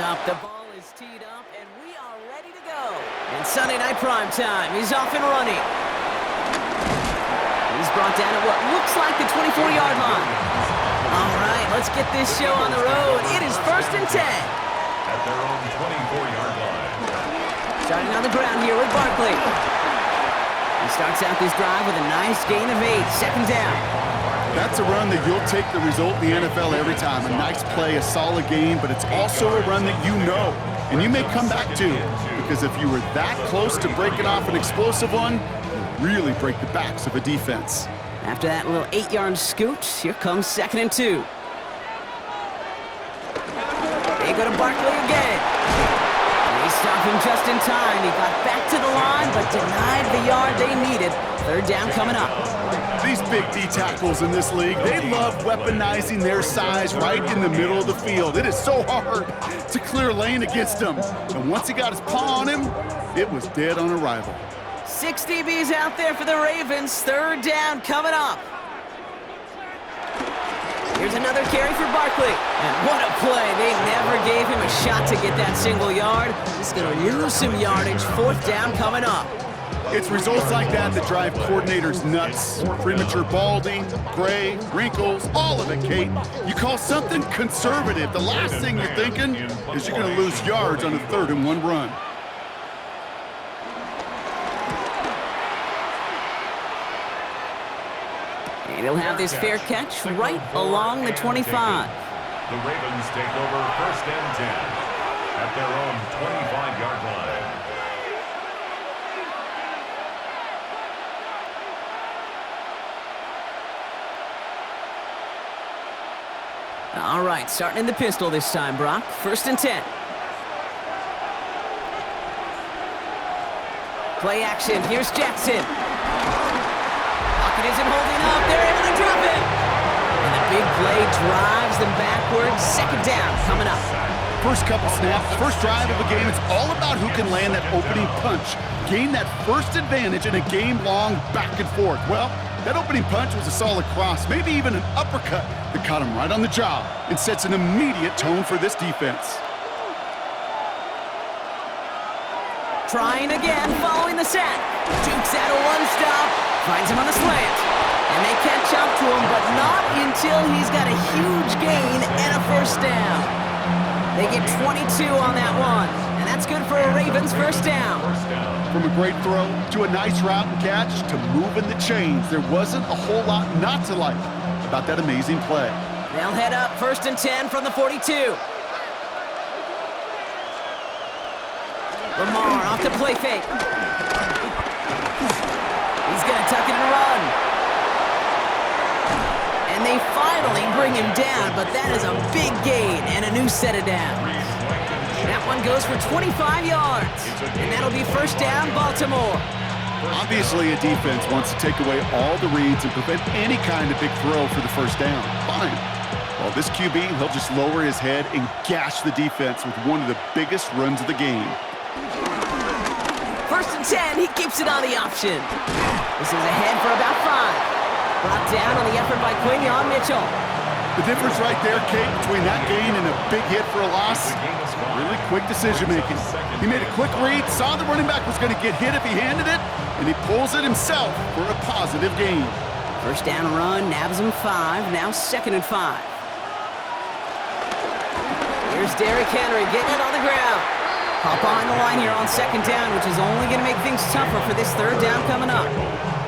up. The ball is teed up, and we are ready to go. And Sunday night prime time. He's off and running. He's brought down at what looks like the 24-yard line. All right, let's get this show on the road. It is 1st and 10. At their own 24-yard line. Starting on the ground here with Barkley. He starts out this drive with a nice gain of 8. 2nd down. That's a run that you'll take the result in the NFL every time. A nice play, a solid game, but it's also a run that you know, and you may come back to, because if you were that close to breaking off an explosive one, you really break the backs of a defense. After that little 8-yard scoot, here comes 2nd and 2. They go to Barkley again. They stop him just in time. He got back to the line, but denied the yard they needed. 3rd down coming up. These big D tackles in this league, they love weaponizing their size right in the middle of the field. It is so hard to clear lane against them. And once he got his paw on him, it was dead on arrival. 6 DBs out there for the Ravens. 3rd down coming up. Here's another carry for Barkley. And what a play. They never gave him a shot to get that single yard. He's going to lose some yardage. 4th down coming up. It's results like that that drive coordinators nuts. Premature balding, gray, wrinkles, all of it, Kate. You call something conservative. The last thing you're thinking is you're going to lose yards on a 3rd and 1 run. And he'll have this fair catch right along the 25. The Ravens take over 1st and 10 at their own 25-yard line. All right, starting in the pistol this time, Brock. 1st and 10. Play action. Here's Jackson. Pocket isn't holding up. They're able to drop it. And the big play drives them backwards. 2nd down coming up. First couple snaps, first drive of a game, it's all about who can land that opening punch. Gain that first advantage in a game-long back and forth. Well, that opening punch was a solid cross, maybe even an uppercut that caught him right on the job and sets an immediate tone for this defense. Trying again, following the sack. Dukes out a one-stop, finds him on the slant. And they catch up to him, but not until he's got a huge gain and a 1st down. They get 22 on that one, and that's good for a Ravens 1st down. From a great throw to a nice route and catch to moving the chains, there wasn't a whole lot not to like about that amazing play. They'll head up 1st and 10 from the 42. Lamar off the play fake. He's going to tuck it and run. And they finally bring him down, but that is a big gain and a new set of downs. That one goes for 25 yards, and that'll be 1st down, Baltimore. Obviously, a defense wants to take away all the reads and prevent any kind of big throw for the 1st down. Fine. Well, this QB, he'll just lower his head and gash the defense with one of the biggest runs of the game. 1st and 10, he keeps it on the option. This is ahead for about 5. Brought down on the effort by Quinyon Mitchell. The difference right there, Kate, between that gain and a big hit for a loss, really quick decision-making. He made a quick read, saw the running back was going to get hit if he handed it, and he pulls it himself for a positive gain. 1st down run, nabs him 5, now 2nd and 5. Here's Derrick Henry getting it on the ground. Hop on the line here on 2nd down, which is only going to make things tougher for this 3rd down coming up.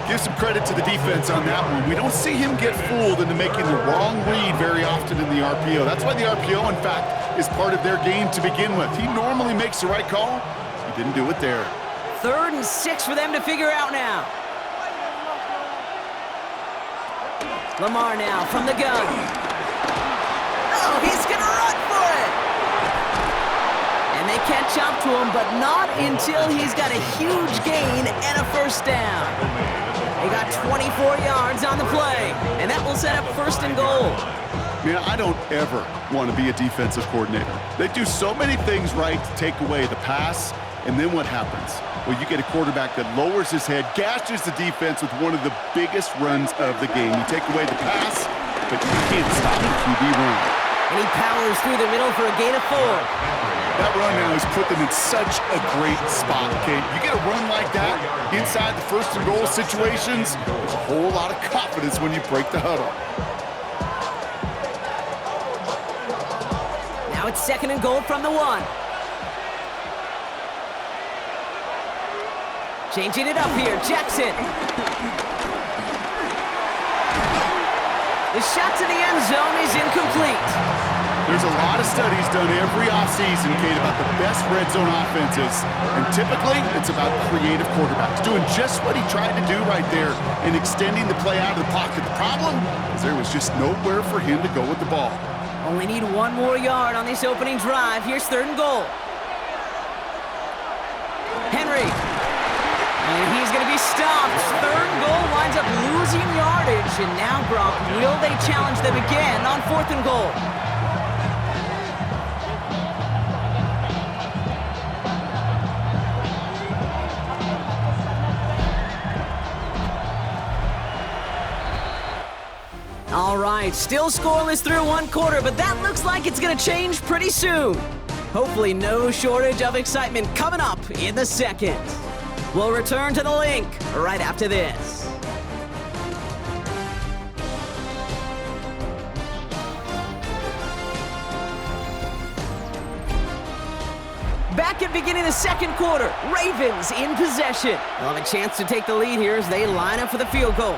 Give some credit to the defense on that one. We don't see him get fooled into making the wrong read very often in the RPO. That's why the RPO, in fact, is part of their game to begin with. He normally makes the right call. He didn't do it there. 3rd and 6 for them to figure out now. Lamar now from the gun. Oh, he's going to run for it. And they catch up to him, but not until he's got a huge gain and a 1st down. They got 24 yards on the play, and that will set up 1st and goal. Man, I don't ever want to be a defensive coordinator. They do so many things right to take away the pass, and then what happens? Well, you get a quarterback that lowers his head, gashes the defense with one of the biggest runs of the game. You take away the pass, but you can't stop the QB run. And he powers through the middle for a gain of 4. That run now has put them in such a great spot, okay? You get a run like that inside the first and goal situations, there's a whole lot of confidence when you break the huddle. Now it's 2nd and goal from the 1. Changing it up here, Jackson. The shot to the end zone is incomplete. There's a lot of studies done every offseason, Kate, about the best red zone offenses. And typically, it's about creative quarterbacks doing just what he tried to do right there and extending the play out of the pocket. The problem is there was just nowhere for him to go with the ball. Only need 1 more yard on this opening drive. Here's 3rd and goal. Henry. And he's going to be stopped. 3rd and goal winds up losing yardage. And now, Brock, will they challenge them again on 4th and goal? All right, still scoreless through 1 quarter, but that looks like it's going to change pretty soon. Hopefully no shortage of excitement coming up in the 2nd. We'll return to the link right after this. Back at beginning of the 2nd quarter, Ravens in possession. They'll have a chance to take the lead here as they line up for the field goal.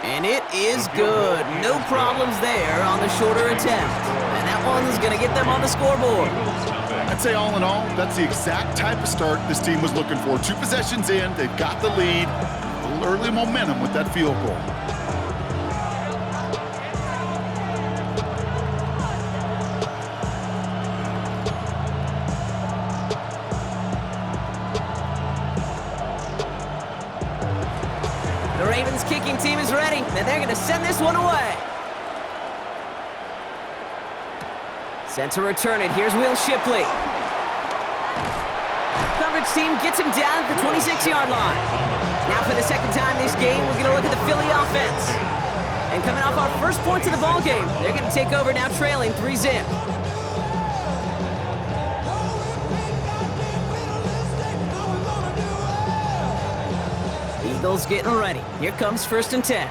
And it is good. No problems there on the shorter attempt. And that one's going to get them on the scoreboard. I'd say all in all, that's the exact type of start this team was looking for. 2 possessions in, they've got the lead. A little early momentum with that field goal. The Ravens kicking team is ready, and they're going to send this one away. Set to return it. Here's Will Shipley. Coverage team gets him down at the 26-yard line. Now for the 2nd time this game, we're going to look at the Philly offense. And coming off our first points of the ball game, they're going to take over now trailing 3-zip. Eagles getting ready. Here comes 1st and 10.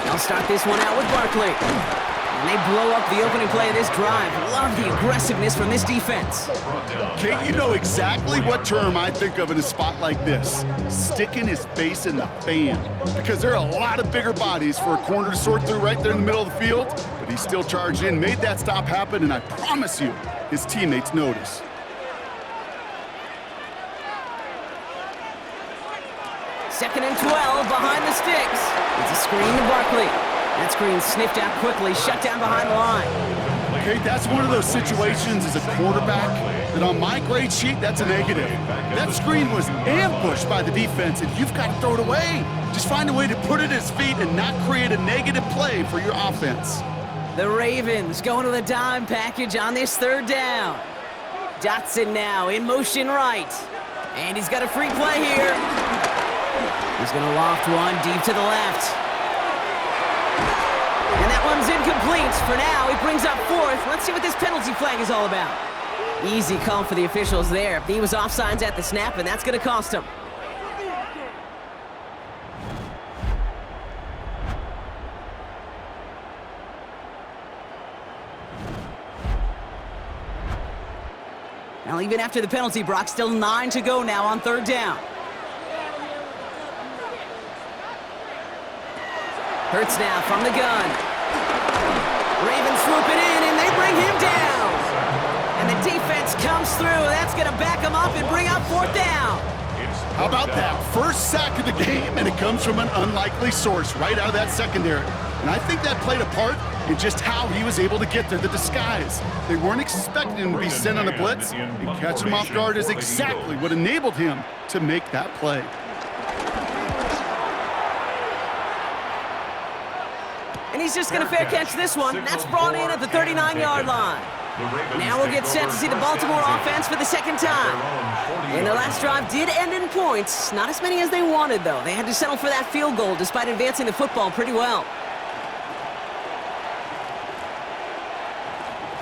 They'll start this one out with Barkley. And they blow up the opening play of this drive. Love the aggressiveness from this defense. Kate, you know exactly what term I think of in a spot like this. Sticking his face in the fan. Because there are a lot of bigger bodies for a corner to sort through right there in the middle of the field. But he still charged in, made that stop happen, and I promise you, his teammates notice. Second and 12 behind the sticks. It's a screen to Barkley. That screen sniffed out quickly, shut down behind the line. Okay, that's one of those situations as a quarterback that on my grade sheet, that's a negative. That screen was ambushed by the defense, and you've got to throw it away. Just find a way to put it at his feet and not create a negative play for your offense. The Ravens going to the dime package on this 3rd down. Dotson now in motion right. And he's got a free play here. He's going to loft one deep to the left. And that one's incomplete. For now, he brings up 4th. Let's see what this penalty flag is all about. Easy call for the officials there. He was offsides at the snap, and that's going to cost him. Now, even after the penalty, Brock, still 9 to go now on 3rd down. Hurts now from the gun. Ravens swooping in, and they bring him down. And the defense comes through. That's going to back him up and bring up 4th down. How about that? First sack of the game, and it comes from an unlikely source right out of that secondary. And I think that played a part in just how he was able to get there, the disguise. They weren't expecting him to be sent on a blitz, and catch him off guard is exactly what enabled him to make that play. And he's just going to fair catch this one. That's brought in at the 39-yard line. Now we'll get set to see the Baltimore offense for the 2nd time. And the last drive did end in points. Not as many as they wanted, though. They had to settle for that field goal despite advancing the football pretty well.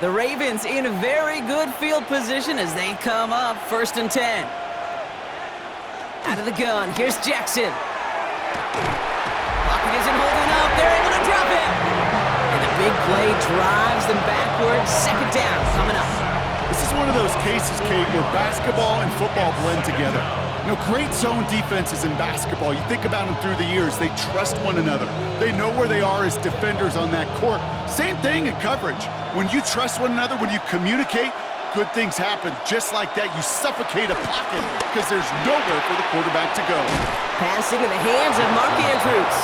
The Ravens in very good field position as they come up 1st and 10. Out of the gun, here's Jackson. Pocket isn't holding up, they're able to drop it. And the big play drives them backwards. 2nd down coming up. This is one of those cases, Kate, where basketball and football blend together. You know, great zone defenses in basketball. You think about them through the years. They trust one another. They know where they are as defenders on that court. Same thing in coverage. When you trust one another, when you communicate, good things happen. Just like that, you suffocate a pocket because there's nowhere for the quarterback to go. Passing in the hands of Mark Andrews.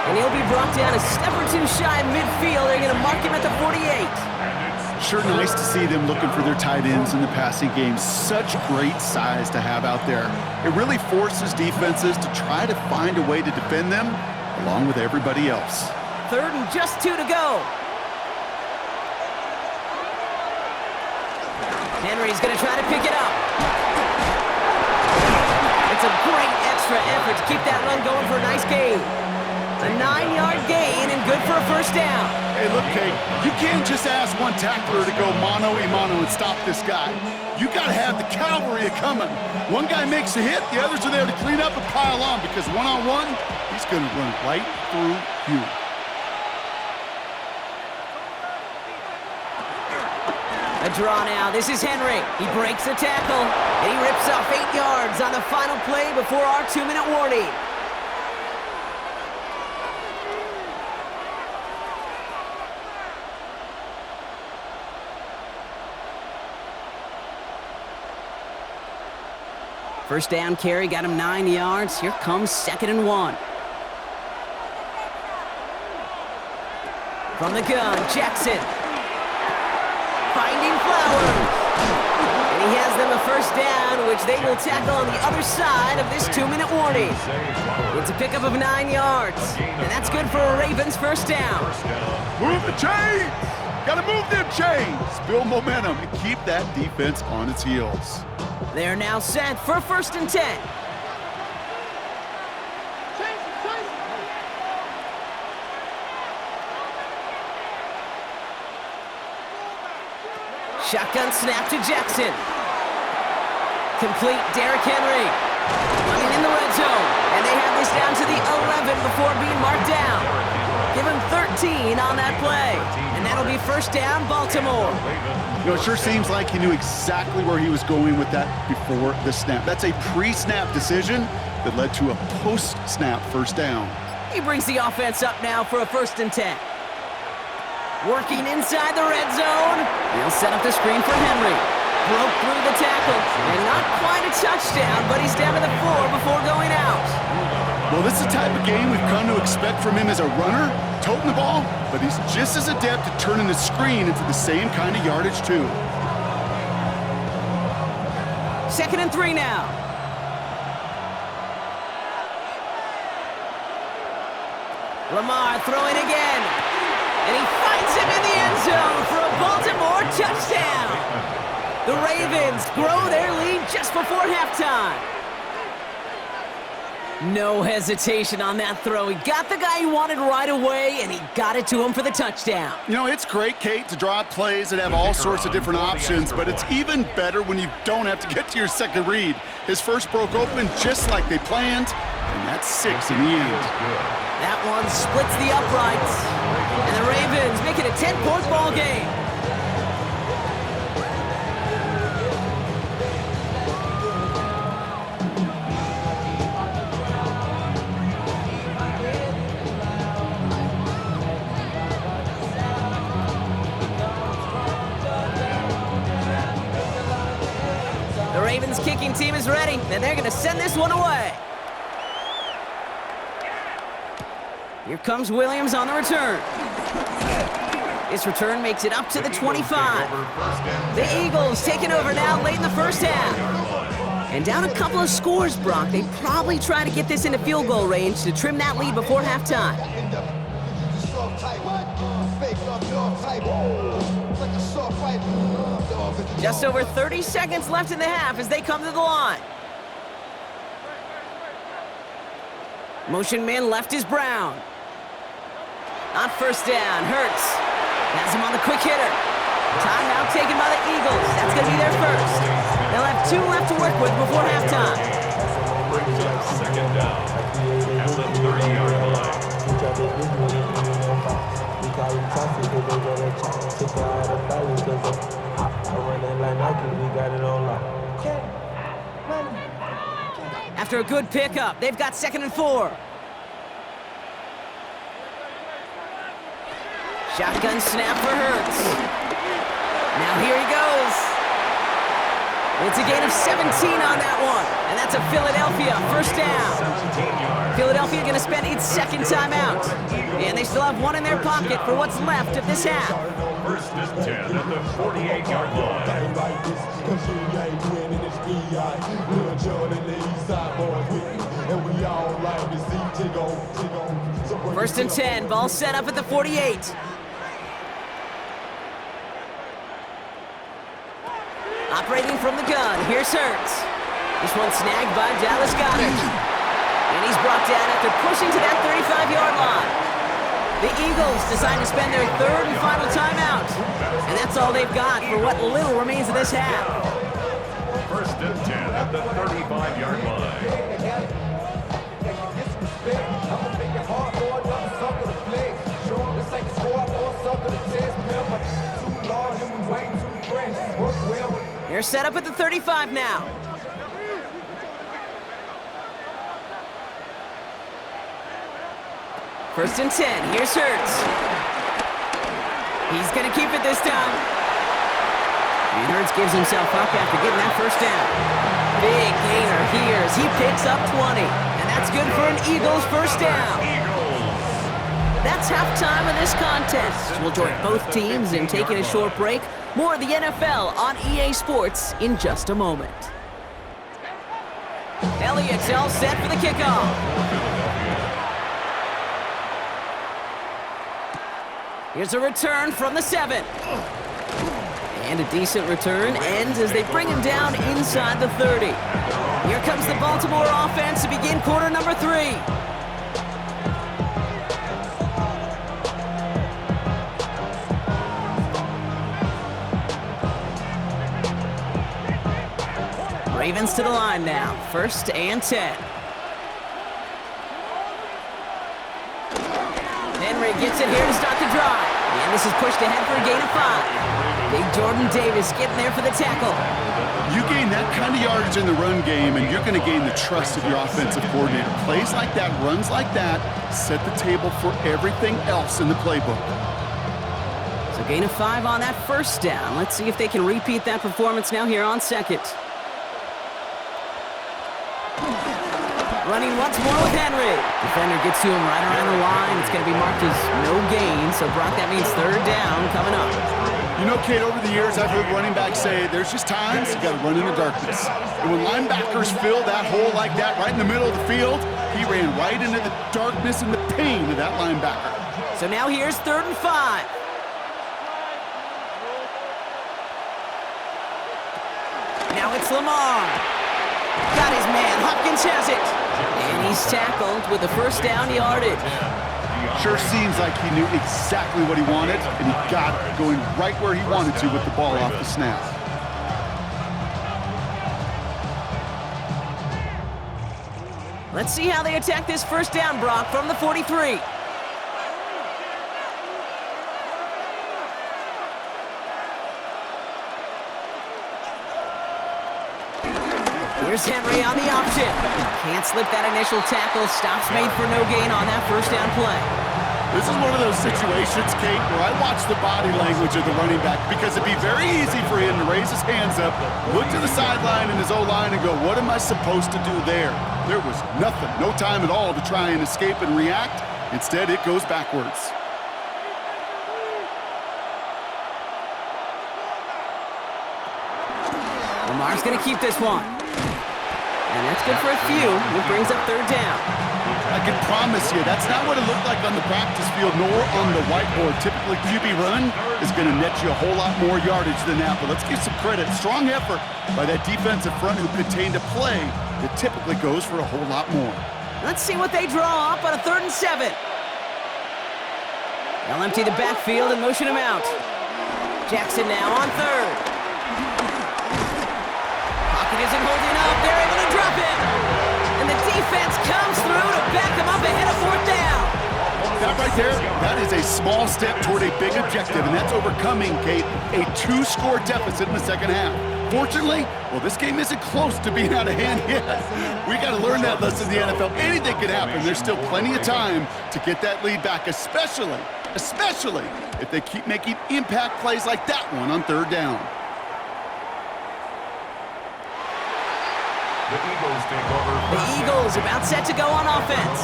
And he'll be brought down a step or two shy of midfield. They're going to mark him at the 48. Sure nice to see them looking for their tight ends in the passing game. Such great size to have out there. It really forces defenses to try to find a way to defend them along with everybody else. 3rd and just 2 to go. Henry's going to try to pick it up. It's a great extra effort to keep that run going for a nice gain. A 9-yard gain and good for a 1st down. Hey, look, Kate, you can't just ask one tackler to go mano-a-mano and stop this guy. You got to have the cavalry coming. One guy makes a hit, the others are there to clean up and pile on because one-on-one, he's going to run right through you. A draw now. This is Henry. He breaks the tackle, and he rips off 8 yards on the final play before our 2-minute warning. First down carry got him 9 yards. Here comes 2nd and 1. From the gun, Jackson. Finding Flowers. And he has them a 1st down, which they will tackle on the other side of this 2-minute warning. It's a pickup of 9 yards. And that's good for a Ravens 1st down. Move the chains! Gotta move them chains! Build momentum and keep that defense on its heels. They're now set for 1st and 10. Shotgun snap to Jackson. Complete, Derrick Henry. Running in the red zone. And they have this down to the 11 before being marked down. Give him 13 on that play. And that'll be 1st down, Baltimore. You know, it sure seems like he knew exactly where he was going with that before the snap. That's a pre-snap decision that led to a post-snap 1st down. He brings the offense up now for a 1st and 10. Working inside the red zone. They'll set up the screen for Henry. Broke through the tackle. And not quite a touchdown, but he's down to the 4 before going out. Well, this is the type of game we've come to expect from him as a runner, toting the ball, but he's just as adept at turning the screen into the same kind of yardage, too. 2nd and 3 now. Lamar throwing again. And he finds him in the end zone for a Baltimore touchdown. The Ravens grow their lead just before halftime. No hesitation on that throw. He got the guy he wanted right away, and he got it to him for the touchdown. You know, it's great, Kate, to draw up plays that have all sorts of different options, but it's even better when you don't have to get to your second read. His first broke open just like they planned, and that's 6 in the end. That one splits the uprights, and the Ravens make it a 10-point ball game. The Ravens kicking team is ready, and they're going to send this one away. Here comes Williams on the return. This return makes it up to the 25. The Eagles taking over now late in the first half. And down a couple of scores, Brock. They probably try to get this into field goal range to trim that lead before halftime. Just over 30 seconds left in the half as they come to the line. Motion man left is Brown. On 1st down, Hurts has him on the quick hitter. Timeout taken by the Eagles. That's going to be their first. They'll have 2 left to work with before halftime. Brings up second down at the 30-yard line. After a good pickup, they've got 2nd and 4. Shotgun snap for Hurts. Now here he goes. It's a gain of 17 on that one. And that's a Philadelphia first down. Philadelphia going to spend its 2nd timeout. And they still have 1 in their pocket for what's left of this half. First and 10 at the 48-yard line. First and 10, ball set up at the 48. Operating from the gun, here's Hurts. This one snagged by Dallas Goedert. And he's brought down after pushing to that 35-yard line. The Eagles decide to spend their 3rd and final timeout. And that's all they've got for what little remains of this half. First and 10 at the 35-yard line. They're set up at the 35 now. First and 10, here's Hurts. He's going to keep it this time. And Hurts gives himself up after getting that first down. Big gainer here as he picks up 20. And that's good for an Eagles first down. That's halftime of this contest. We'll join both teams in taking a short break. More of the NFL on EA Sports in just a moment. Elliott's all set for the kickoff. Here's a return from the 7. And a decent return ends as they bring him down inside the 30. Here comes the Baltimore offense to begin quarter number 3. Ravens to the line now, 1st and 10. Henry gets it here to start the drive. And this is pushed ahead for a gain of 5. Big Jordan Davis getting there for the tackle. You gain that kind of yardage in the run game, and you're going to gain the trust of your offensive coordinator. Plays like that, runs like that, set the table for everything else in the playbook. So gain of 5 on that first down. Let's see if they can repeat that performance now here on 2nd. Running once more with Henry. Defender gets to him right around the line. It's going to be marked as no gain, so Brock, that means 3rd down coming up. You know, Kate, over the years, I've heard running backs say there's just times you got to run in the darkness. And when linebackers fill that hole like that right in the middle of the field, he ran right into the darkness and the pain of that linebacker. So now here's 3rd and 5. Now it's Lamar. Got his man. Hopkins has it. And he's tackled with the first down yardage. Sure seems like he knew exactly what he wanted, and he got it going right where he wanted to with the ball off the snap. Let's see how they attack this first down, Brock, from the 43. Here's Henry on the option. Can't slip that initial tackle. Stops made for no gain on that first down play. This is one of those situations, Kate, where I watch the body language of the running back because it'd be very easy for him to raise his hands up, look to the sideline and his O-line and go, what am I supposed to do there? There was nothing, no time at all to try and escape and react. Instead, it goes backwards. Lamar's going to keep this one. And that's good for a few. It brings up 3rd down. I can promise you, that's not what it looked like on the practice field, nor on the whiteboard. Typically, QB run is going to net you a whole lot more yardage than that. But let's give some credit. Strong effort by that defensive front who contained a play that typically goes for a whole lot more. Let's see what they draw up on a 3rd and 7. They'll empty the backfield and motion him out. Jackson now on third. Pocket isn't holding up. They're able to drop it. And the defense comes through to back them up ahead of fourth down. That right there, that is a small step toward a big objective, and that's overcoming, Kate, a 2-score deficit in the second half. Fortunately, well, this game isn't close to being out of hand yet. We got to learn that lesson in the NFL. Anything can happen. There's still plenty of time to get that lead back, especially if they keep making impact plays like that one on third down. The Eagles about set to go on offense.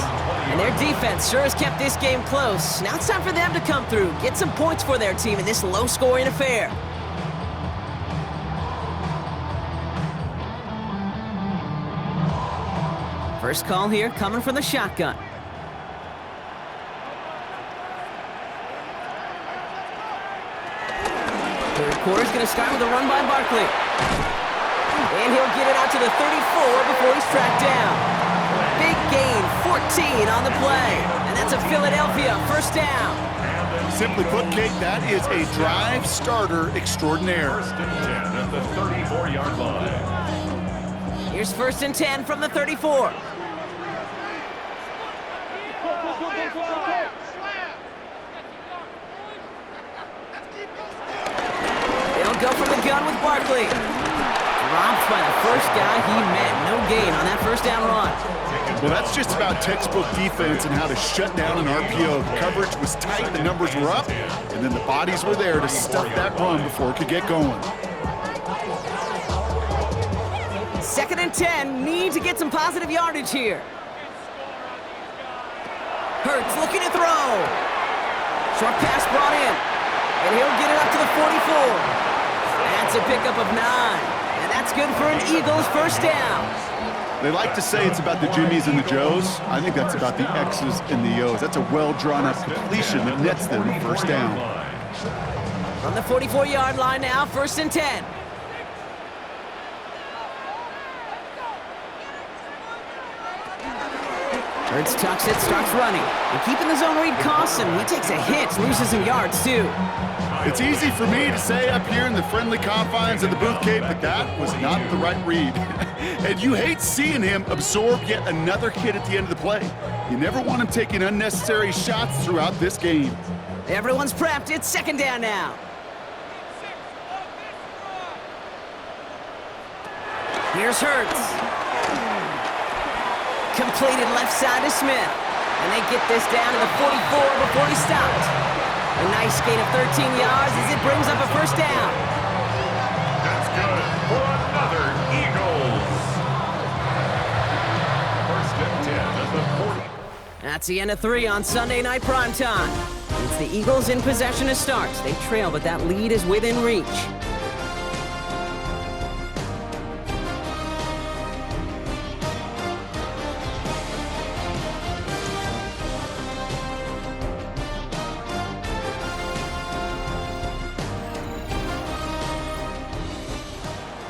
And their defense sure has kept this game close. Now it's time for them to come through, get some points for their team in this low-scoring affair. First call here coming from the shotgun. Third quarter's going to start with a run by Barkley. And he'll get it out to the 34 before he's tracked down. Big gain, 14 on the play. And that's a Philadelphia first down. Simply put, Kate, that is a drive starter extraordinaire. First and 10 at the 34-yard line. Here's first and 10 from the 34. They'll go from the gun with Barkley. Dropped by the first guy he met. No gain on that first down run. Well, that's just about textbook defense and how to shut down an RPO. The coverage was tight, the numbers were up, and then the bodies were there to stuff that run before it could get going. Second and 10, need to get some positive yardage here. Hurts looking to throw. Short pass brought in, and he'll get it up to the 44. That's a pickup of 9, and that's good for an Eagles first down. They like to say it's about the Jimmies and the Joes. I think that's about the X's and the O's. That's a well-drawn-up completion that nets them first down. From the 44-yard line now, first and 10. Hurts tucks it, starts running. And keeping the zone read costs him. He takes a hit, loses some yards too. It's easy for me to say up here in the friendly confines of the booth, Kate, but that was not the right read. And you hate seeing him absorb yet another hit at the end of the play. You never want him taking unnecessary shots throughout this game. Everyone's prepped. It's second down now. Here's Hurts. Completed left side to Smith. And they get this down to the 44 before he stopped. A nice gain of 13 yards as it brings up a first down. That's good for another Eagles. First and 10 at the 40. That's the end of 3 on Sunday night primetime. It's the Eagles in possession to start. They trail, but that lead is within reach.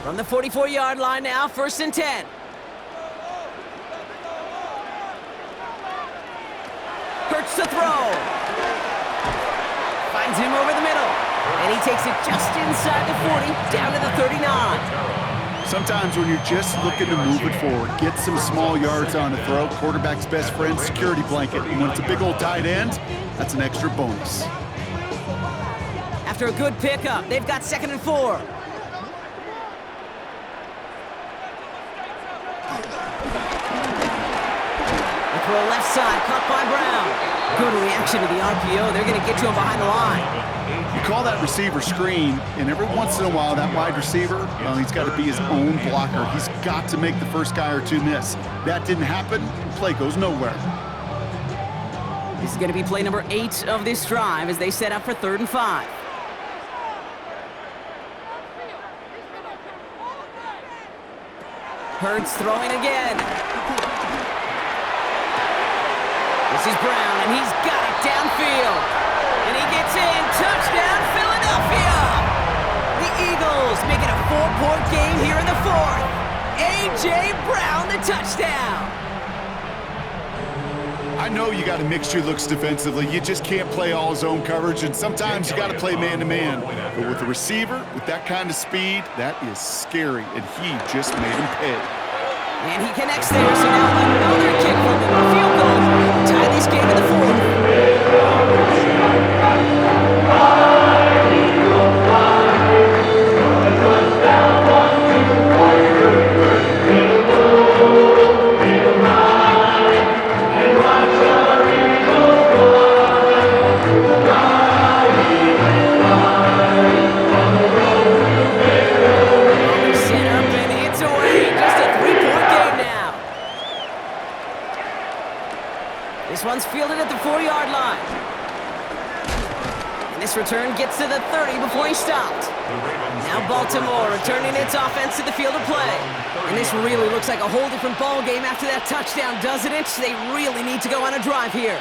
From the 44-yard line now, first and 10. Hurts to throw. Finds him over the middle. And he takes it just inside the 40, down to the 39. Sometimes when you're just looking to move it forward, get some small yards on the throw, quarterback's best friend, security blanket. And when it's a big old tight end, that's an extra bonus. After a good pickup, they've got second and 4. Throw left side, caught by Brown. Good reaction to the RPO. They're going to get to him behind the line. You call that receiver screen, and every once in a while, that wide receiver, well, he's got to be his own blocker. He's got to make the first guy or two miss. That didn't happen. Play goes nowhere. This is going to be play number 8 of this drive as they set up for 3rd and 5. Hurts throwing again. This is Brown, and he's got it downfield. And he gets in. Touchdown, Philadelphia! The Eagles make it a 4-point game here in the 4th. A.J. Brown, the touchdown. I I know you got to mix your looks defensively. You just can't play all zone coverage, and sometimes you got to play man-to-man. But with a receiver, with that kind of speed, that is scary, and he just made him pay. And he connects there, so now another kick from him. Field goal. Tie this game in the fourth. This one's fielded at the 4-yard line. And this return gets to the 30 before he stopped. Now Baltimore returning its offense to the field of play. And this really looks like a whole different ball game after that touchdown, doesn't it? They really need to go on a drive here.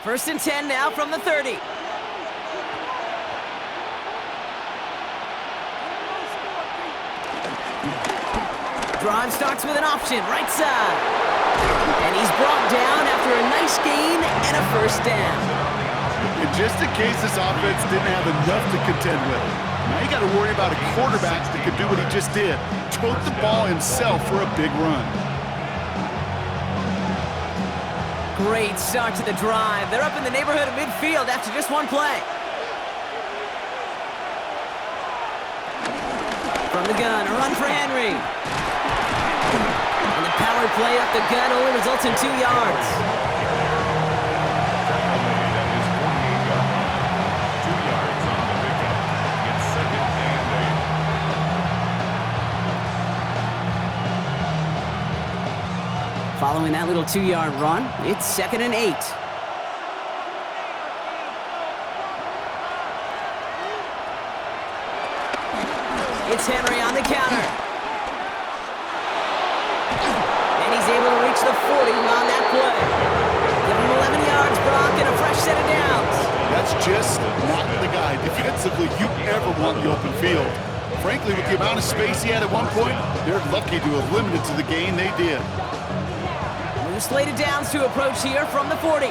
First and 10 now from the 30. Drive starts with an option, right side. And he's brought down after a nice gain and a first down. And just in case this offense didn't have enough to contend with, now you got to worry about a quarterback that could do what he just did. Tote the ball himself for a big run. Great start to the drive. They're up in the neighborhood of midfield after just one play. From the gun, a run for Henry. And the power play up the gut only results in 2 yards. Following that little 2-yard run, it's 2nd and 8. It's Henry on the counter. And he's able to reach the 40 on that play. Give him 11 yards, Brock, and a fresh set of downs. That's just not the guy defensively you ever want in the open field. Frankly, with the amount of space he had at one point, they're lucky to have limited to the gain they did. New slated downs to approach here from the 40.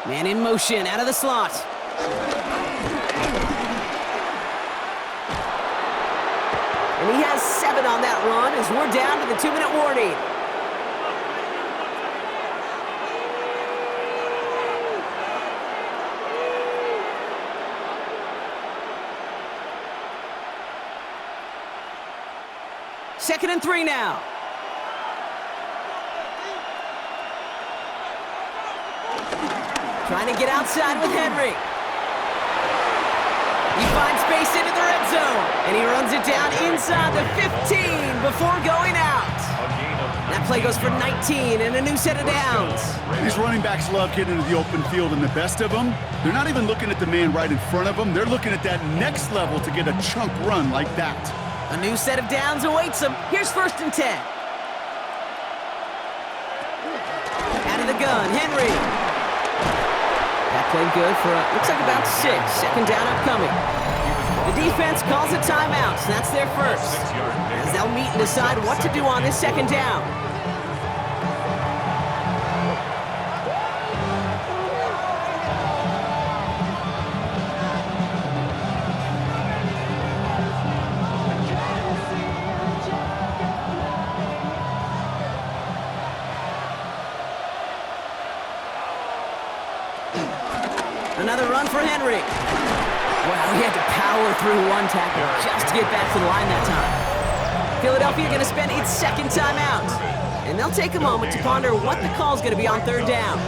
Man in motion, out of the slot. And he has 7 on that run as we're down to the 2-minute warning. Second and 3 now. Trying to get outside with Henry. He finds space into the red zone. And he runs it down inside the 15 before going out. That play goes for 19 and a new set of downs. These running backs love getting into the open field, and the best of them, they're not even looking at the man right in front of them. They're looking at that next level to get a chunk run like that. A new set of downs awaits him. Here's 1st and 10. Out of the gun, Henry. That played good for, looks like about 6. 2nd down upcoming. The defense calls a timeout. That's their first. As they'll meet and decide what to do on this 2nd down. Another run for Henry. Wow, he had to power through one tackle just to get back to the line that time. Philadelphia going to spend its 2nd timeout. And they'll take a moment to ponder what the call's going to be on 3rd down.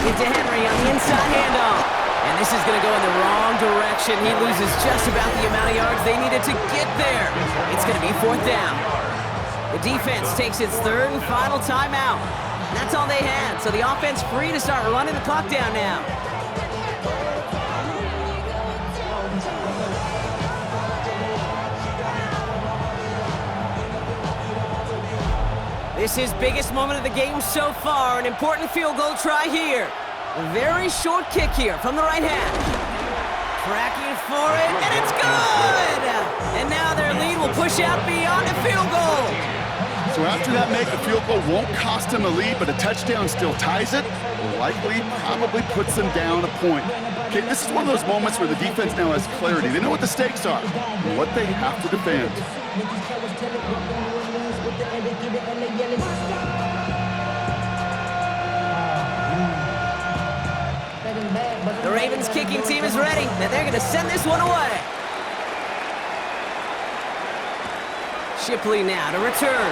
Get to Henry on the inside handoff. And This is going to go in the wrong direction. He loses just about the amount of yards they needed to get there. It's going to be 4th down. The defense takes its 3rd and final timeout. And that's all they had, so the offense free to start running the clock down now. This is biggest moment of the game so far. An important field goal try here. A very short kick here from the right hash. Tracking for it, and it's good! And now their lead will push out beyond a field goal. So after that make, the field goal won't cost them a lead, but a touchdown still ties it, or likely probably puts them down a point. Okay, this is one of those moments where the defense now has clarity. They know what the stakes are and what they have to defend. The Ravens kicking team is ready, and they're going to send this one away. Shipley now to return.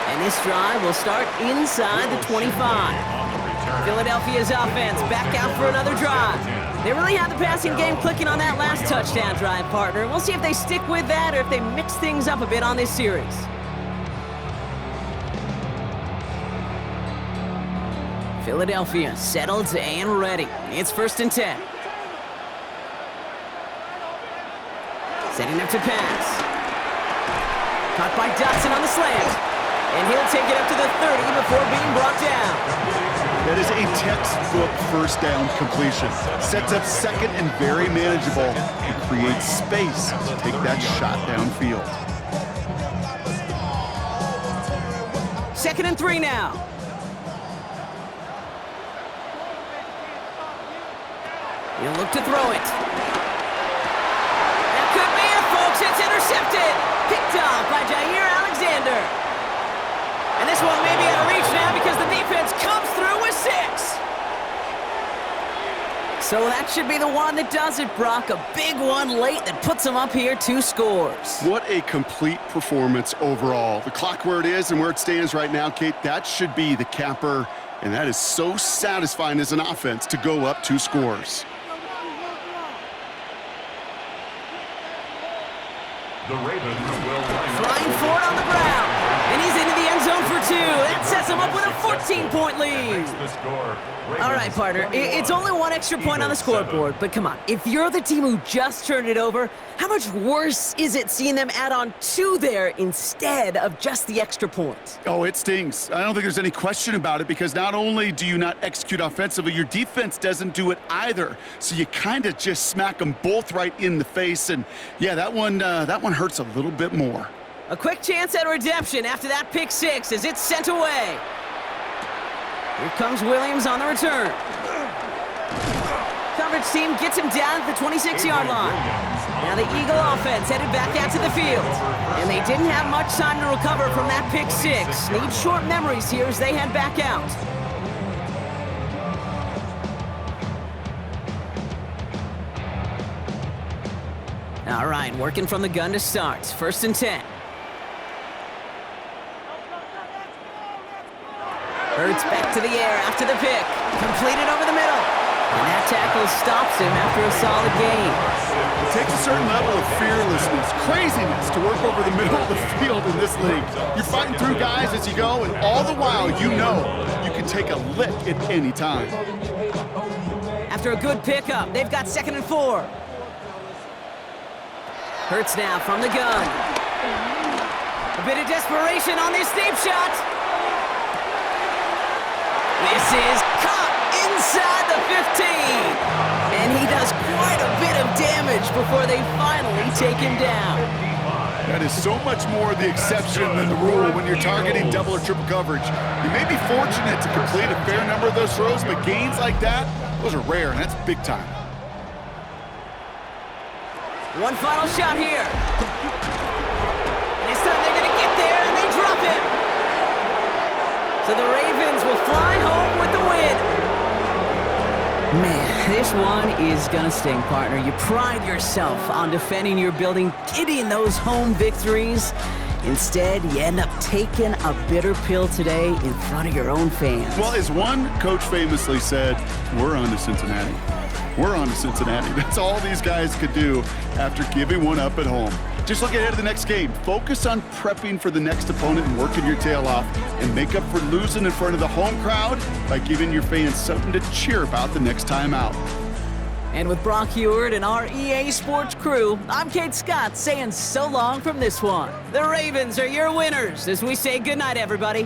And this drive will start inside the 25. Philadelphia's offense back out for another drive. They really have the passing game clicking on that last touchdown drive, partner. We'll see if they stick with that or if they mix things up a bit on this series. Philadelphia settled and ready. It's 1st and 10. Setting up to pass. Caught by Dotson on the slant. And he'll take it up to the 30 before being brought down. That is a textbook 1st down completion. Sets up 2nd and very manageable and creates space to take that shot downfield. 2nd and 3 now. He'll look to throw it. That could be it, folks. It's intercepted. Picked off by Jair Alexander. And this one may be out of reach now because the defense comes through with 6. So that should be the one that does it, Brock. A big one late that puts them up here 2 scores. What a complete performance overall. The clock where it is and where it stands right now, Kate, that should be the capper. And that is so satisfying as an offense to go up 2 scores. The Ravens will flying forward on the ground, and he's into the end zone for 2. That sets him up with a 14-point lead. All right, partner, it's only 1 extra point on the scoreboard, but come on, if you're the team who just turned it over, how much worse is it seeing them add on 2 there instead of just the extra point? Oh, it stings. I don't think there's any question about it because not only do you not execute offensively, your defense doesn't do it either. So you kind of just smack them both right in the face, and yeah, that one hurts a little bit more. A quick chance at redemption after that pick 6 as it's sent away. Here comes Williams on the return. Coverage team gets him down at the 26-yard line. Now the Eagle offense headed back out to the field. And they didn't have much time to recover from that pick 6. Need short memories here as they head back out. All right, working from the gun to start. 1st and 10. Hurts back to the air after the pick. Completed over the middle. And that tackle stops him after a solid gain. It takes a certain level of fearlessness, craziness to work over the middle of the field in this league. You're fighting through guys as you go, and all the while you know you can take a lick at any time. After a good pickup, they've got 2nd and 4. Hurts now from the gun. A bit of desperation on this deep shot. This is caught inside the 15. And he does quite a bit of damage before they finally take him down. That is so much more the exception than the rule when you're targeting double or triple coverage. You may be fortunate to complete a fair number of those throws, but gains like that, those are rare, and that's big time. One final shot here. This time they're going to get there, and they drop him. So the Ravens will fly home with the win. Man, this one is going to sting, partner. You pride yourself on defending your building, getting those home victories. Instead, you end up taking a bitter pill today in front of your own fans. Well, as one coach famously said, we're on to Cincinnati. We're on to Cincinnati. That's all these guys could do after giving one up at home. Just look ahead to the next game. Focus on prepping for the next opponent and working your tail off, and make up for losing in front of the home crowd by giving your fans something to cheer about the next time out. And with Brock Heward and our EA Sports crew, I'm Kate Scott saying so long from this one. The Ravens are your winners as we say goodnight, everybody.